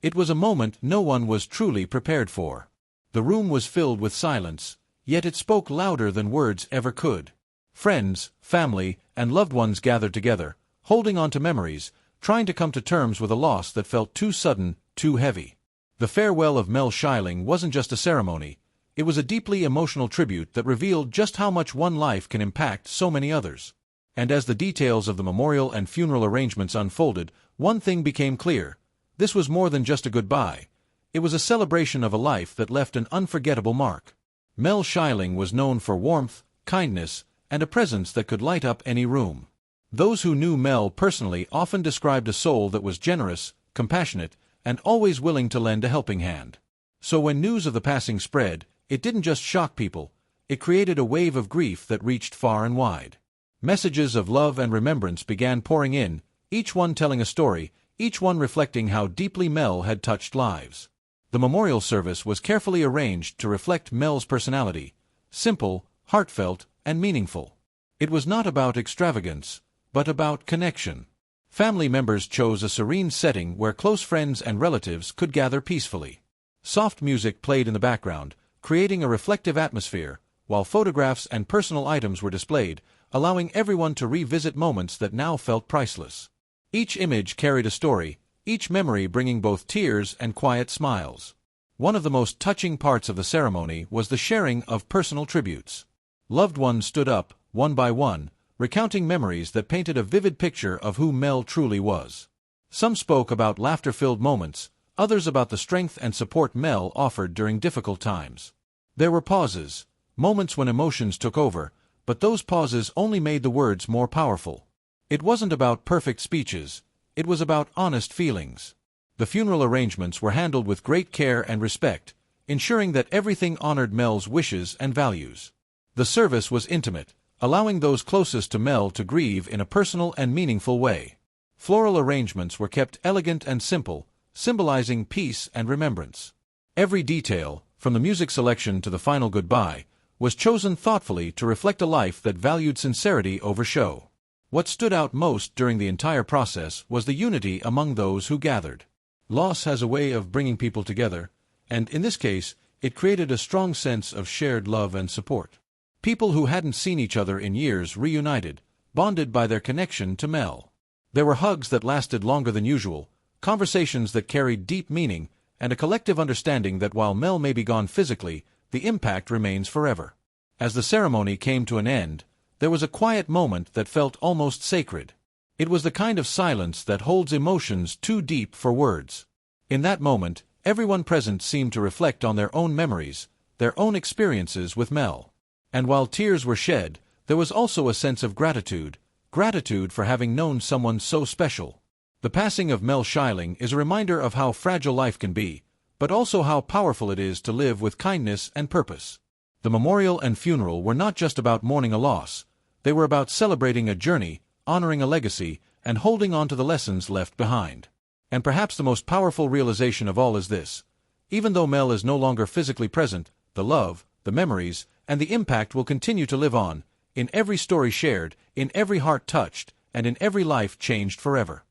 It was a moment no one was truly prepared for. The room was filled with silence, yet it spoke louder than words ever could. Friends, family, and loved ones gathered together, holding on to memories, trying to come to terms with a loss that felt too sudden, too heavy. The farewell of Mel Scheiling wasn't just a ceremony, it was a deeply emotional tribute that revealed just how much one life can impact so many others. And as the details of the memorial and funeral arrangements unfolded, one thing became clear. This was more than just a goodbye. It was a celebration of a life that left an unforgettable mark. Mel Scheiling was known for warmth, kindness, and a presence that could light up any room. Those who knew Mel personally often described a soul that was generous, compassionate, and always willing to lend a helping hand. So when news of the passing spread, it didn't just shock people, it created a wave of grief that reached far and wide. Messages of love and remembrance began pouring in, each one telling a story, each one reflecting how deeply Mel had touched lives. The memorial service was carefully arranged to reflect Mel's personality, simple, heartfelt, and meaningful. It was not about extravagance, but about connection. Family members chose a serene setting where close friends and relatives could gather peacefully. Soft music played in the background, creating a reflective atmosphere, while photographs and personal items were displayed, allowing everyone to revisit moments that now felt priceless. Each image carried a story, each memory bringing both tears and quiet smiles. One of the most touching parts of the ceremony was the sharing of personal tributes. Loved ones stood up, one by one, recounting memories that painted a vivid picture of who Mel truly was. Some spoke about laughter-filled moments, others about the strength and support Mel offered during difficult times. There were pauses, moments when emotions took over, but those pauses only made the words more powerful. It wasn't about perfect speeches, it was about honest feelings. The funeral arrangements were handled with great care and respect, ensuring that everything honored Mel's wishes and values. The service was intimate, allowing those closest to Mel to grieve in a personal and meaningful way. Floral arrangements were kept elegant and simple, symbolizing peace and remembrance. Every detail, from the music selection to the final goodbye, was chosen thoughtfully to reflect a life that valued sincerity over show. What stood out most during the entire process was the unity among those who gathered. Loss has a way of bringing people together, and in this case, it created a strong sense of shared love and support. People who hadn't seen each other in years reunited, bonded by their connection to Mel. There were hugs that lasted longer than usual, conversations that carried deep meaning, and a collective understanding that while Mel may be gone physically, the impact remains forever. As the ceremony came to an end, there was a quiet moment that felt almost sacred. It was the kind of silence that holds emotions too deep for words. In that moment, everyone present seemed to reflect on their own memories, their own experiences with Mel. And while tears were shed, there was also a sense of gratitude for having known someone so special. The passing of Mel Scheiling is a reminder of how fragile life can be, but also how powerful it is to live with kindness and purpose. The memorial and funeral were not just about mourning a loss, they were about celebrating a journey, honoring a legacy, and holding on to the lessons left behind. And perhaps the most powerful realization of all is this: even though Mel is no longer physically present, the love, the memories, and the impact will continue to live on, in every story shared, in every heart touched, and in every life changed forever.